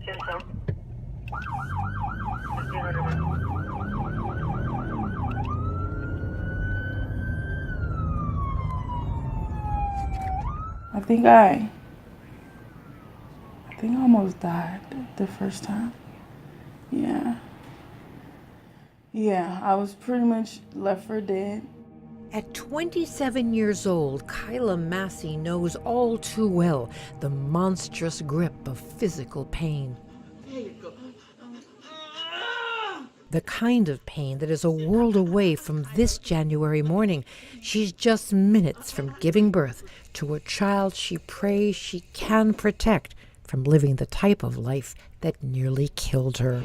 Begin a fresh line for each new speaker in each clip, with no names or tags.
I think I almost died the first time. Yeah. Yeah, I was pretty much left for dead.
At 27 years old, Kyla Massey knows all too well the monstrous grip of physical pain. The kind of pain that is a world away from this January morning. She's just minutes from giving birth to a child she prays she can protect from living the type of life that nearly killed her.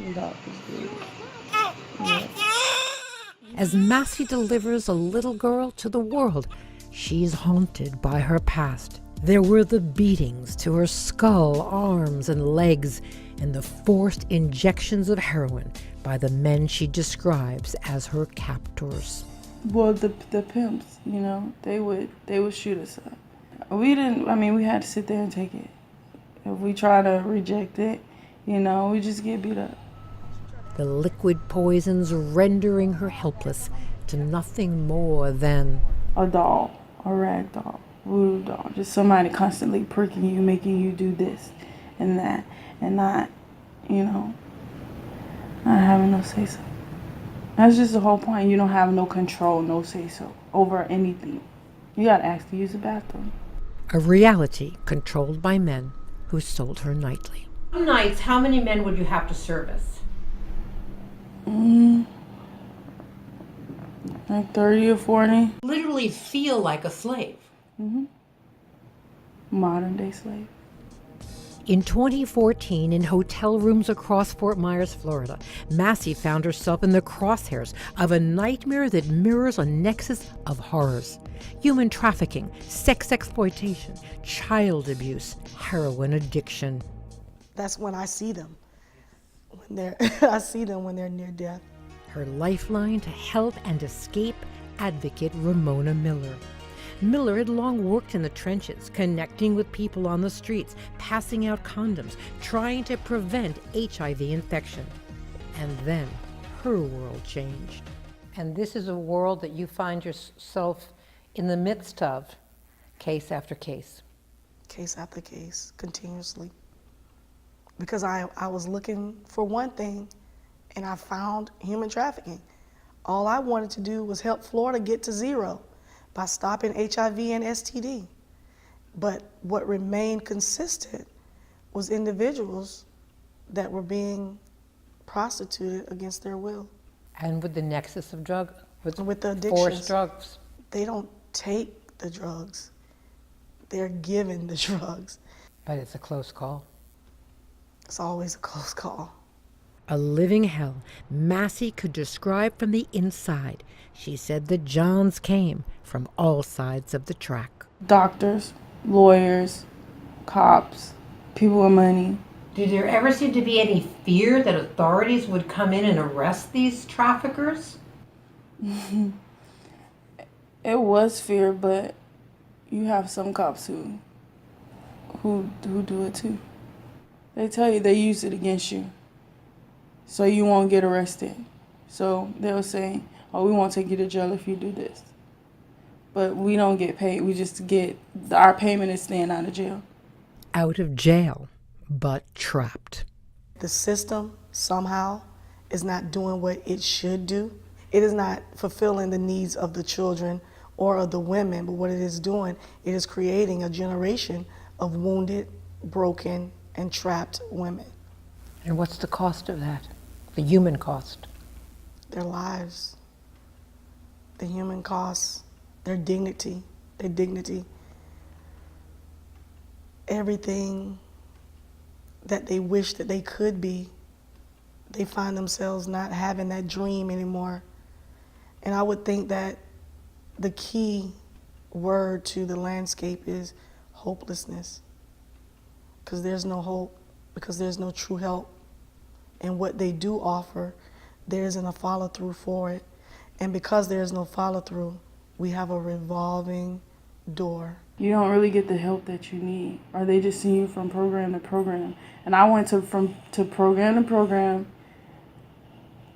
As Massey delivers a little girl to the world, she's haunted by her past. There were the beatings to her skull, arms, and legs, and the forced injections of heroin by the men she describes as her captors.
Well, the pimps, you know, they would shoot us up. We had to sit there and take it. If we try to reject it, you know, we just get beat up.
The liquid poisons rendering her helpless to nothing more than
a doll, a rag doll, voodoo doll, just somebody constantly pricking you, making you do this and that, and not, you know, not having no say-so. That's just the whole point. You don't have no control, no say-so over anything. You gotta ask to use the bathroom.
A reality controlled by men who sold her nightly.
Some nights, how many men would you have to service?
Like 30 or 40.
Literally feel like a slave.
Modern day slave.
In 2014, in hotel rooms across Fort Myers, Florida, Massey found herself in the crosshairs of a nightmare that mirrors a nexus of horrors. Human trafficking, sex exploitation, child abuse, heroin addiction.
That's when I see them. I see them when they're near death.
Her lifeline to help and escape, advocate Ramona Miller. Miller had long worked in the trenches, connecting with people on the streets, passing out condoms, trying to prevent HIV infection. And then her world changed.
And this is a world that you find yourself in the midst of, case after case.
Case after case, continuously. Because I was looking for one thing, and I found human trafficking. All I wanted to do was help Florida get to zero by stopping HIV and STD. But what remained consistent was individuals that were being prostituted against their will.
And with the nexus of drug, with
the addictions,
forced drugs.
They don't take the drugs. They're given the drugs.
But it's a close call.
It's always a close call.
A living hell Massey could describe from the inside. She said the Johns came from all sides of the track.
Doctors, lawyers, cops, people with money.
Did there ever seem to be any fear that authorities would come in and arrest these traffickers?
It was fear, but you have some cops who do it too. They tell you they use it against you, so you won't get arrested. So they'll say, oh, we won't take you to jail if you do this. But we don't get paid. We just get, our payment is staying out of jail.
Out of jail, but trapped.
The system somehow is not doing what it should do. It is not fulfilling the needs of the children or of the women, but what it is doing, it is creating a generation of wounded, broken, and trapped women.
And what's the cost of that? The human cost?
Their lives, the human cost, their dignity, everything that they wish that they could be, they find themselves not having that dream anymore. And I would think that the key word to the landscape is hopelessness. Because there's no hope, because there's no true help. And what they do offer, there isn't a follow-through for it. And because there's no follow-through, we have a revolving door.
you don't really get the help that you need, or they just send you from program to program. And I went to program to program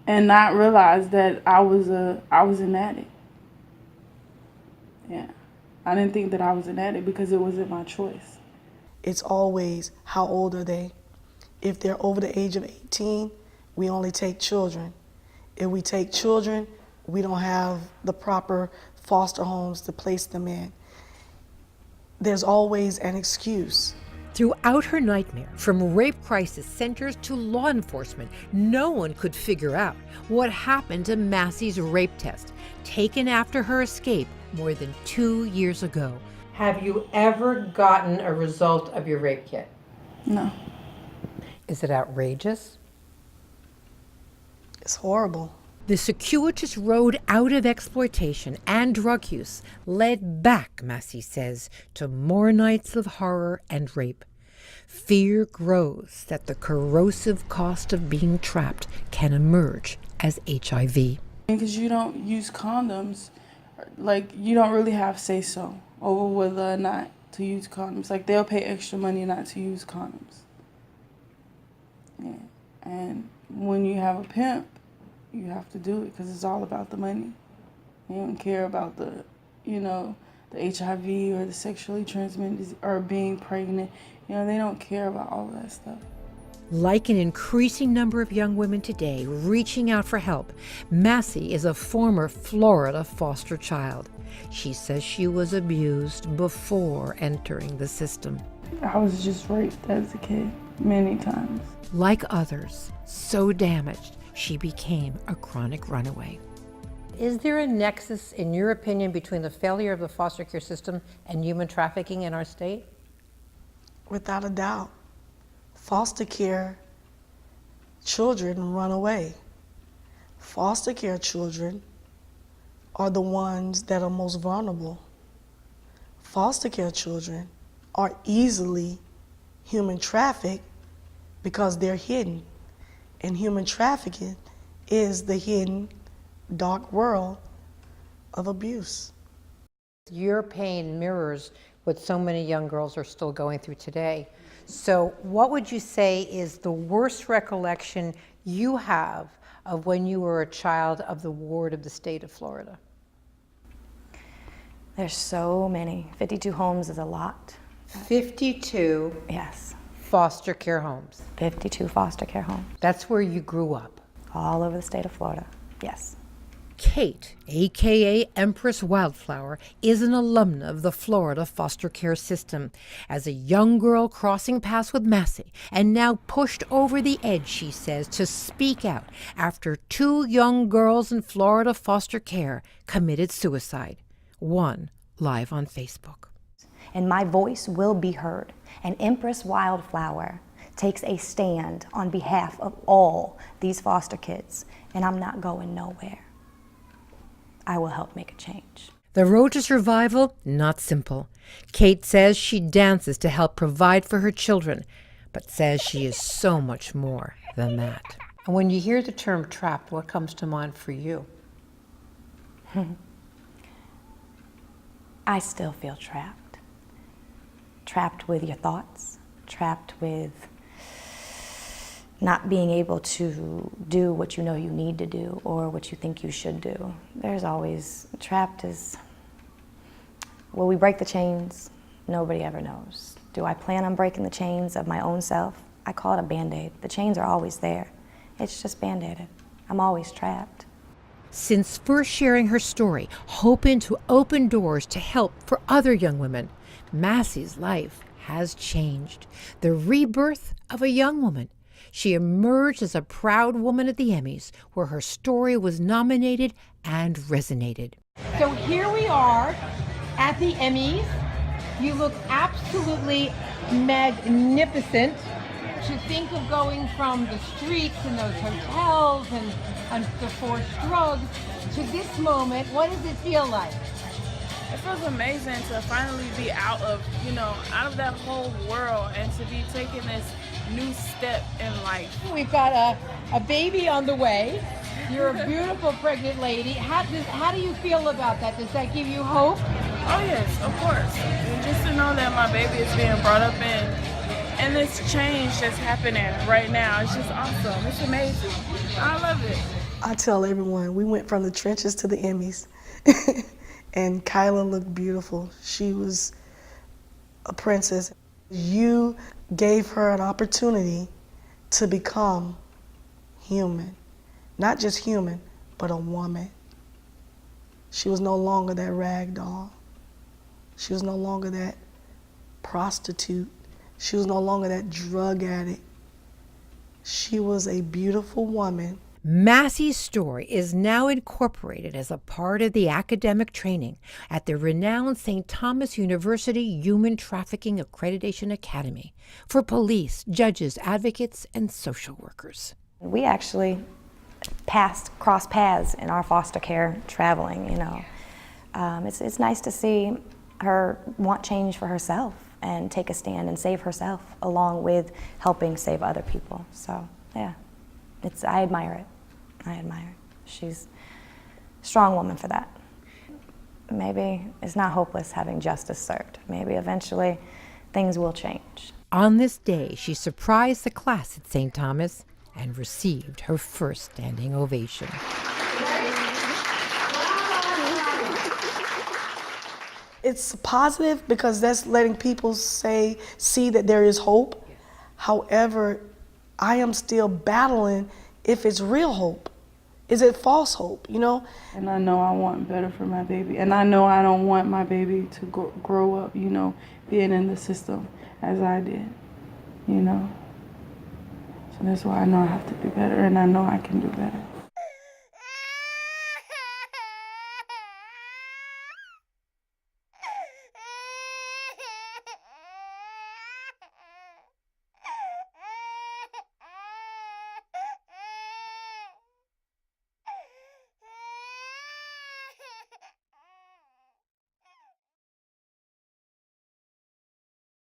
and not realize that I was an addict. Yeah, I didn't think that I was an addict because it wasn't my choice.
It's always, how old are they? If they're over the age of 18, we only take children. If we take children, we don't have the proper foster homes to place them in. There's always an excuse.
Throughout her nightmare, from rape crisis centers to law enforcement, no one could figure out what happened to Massey's rape test, taken after her escape more than 2 years ago.
Have you ever gotten a result of your rape kit?
No.
Is it outrageous?
It's horrible.
The circuitous road out of exploitation and drug use led back, Massey says, to more nights of horror and rape. Fear grows that the corrosive cost of being trapped can emerge as HIV.
Because you don't use condoms, like, you don't really have say-so over whether or not to use condoms. Like, they'll pay extra money not to use condoms. Yeah. And when you have a pimp, you have to do it because it's all about the money. They don't care about the HIV or the sexually transmitted disease or being pregnant. They don't care about all of that stuff.
Like an increasing number of young women today reaching out for help, Massey is a former Florida foster child. She says she was abused before entering the system.
I was just raped as a kid many times.
Like others, so damaged, she became a chronic runaway.
Is there a nexus, in your opinion, between the failure of the foster care system and human trafficking in our state?
Without a doubt. Foster care children run away. Foster care children are the ones that are most vulnerable. Foster care children are easily human trafficked because they're hidden. And human trafficking is the hidden, dark world of abuse.
Your pain mirrors what so many young girls are still going through today. So what would you say is the worst recollection you have of when you were a child of the ward of the state of Florida?
There's so many. 52 homes is a lot.
52
Yes,
foster care homes.
52 foster care homes
That's where you grew up.
all over the state of Florida. Yes.
Kate, aka Empress Wildflower, is an alumna of the Florida foster care system. As a young girl crossing paths with Massey, and now pushed over the edge, she says, to speak out after 2 young girls in Florida foster care committed suicide. One live on Facebook.
And my voice will be heard. And Empress Wildflower takes a stand on behalf of all these foster kids. And I'm not going nowhere. I will help make a change.
The road to survival, not simple. Kate says she dances to help provide for her children, but says she is so much more than that.
And when you hear the term trapped, what comes to mind for you?
I still feel trapped. Trapped with your thoughts, trapped with not being able to do what you know you need to do or what you think you should do. There's always, trapped is, will we break the chains? Nobody ever knows. Do I plan on breaking the chains of my own self? I call it a Band-Aid. The chains are always there. It's just Band-Aided. I'm always trapped.
Since first sharing her story, hoping to open doors to help for other young women, Massey's life has changed. The rebirth of a young woman. She emerged as a proud woman at the Emmys, where her story was nominated and resonated.
So here we are at the Emmys. You look absolutely magnificent. To think of going from the streets and those hotels and the forced drugs to this moment, what does it feel like?
It feels amazing to finally be out of that whole world and to be taking this new step in life.
We've got a baby on the way. You're a beautiful pregnant lady. How do you feel about that? Does that give you hope?
Oh yes, of course. And just to know that my baby is being brought up in this change that's happening right now, it's just awesome. It's amazing. I love it.
I tell everyone, we went from the trenches to the Emmys, and Kyla looked beautiful. She was a princess. You gave her an opportunity to become human. Not just human, but a woman. She was no longer that rag doll. She was no longer that prostitute. She was no longer that drug addict. She was a beautiful woman.
Massey's story is now incorporated as a part of the academic training at the renowned St. Thomas University Human Trafficking Accreditation Academy for police, judges, advocates, and social workers.
We actually crossed paths in our foster care traveling, you know. It's nice to see her want change for herself and take a stand and save herself along with helping save other people. So, yeah, I admire it. I admire it. She's a strong woman for that. Maybe it's not hopeless having justice served. Maybe eventually things will change.
On this day, she surprised the class at St. Thomas and received her first standing ovation.
It's positive because that's letting people see that there is hope. However, I am still battling if it's real hope. Is it false hope, you know?
And I know I want better for my baby. And I know I don't want my baby to grow up, you know, being in the system as I did, you know? So that's why I know I have to do better, and I know I can do better.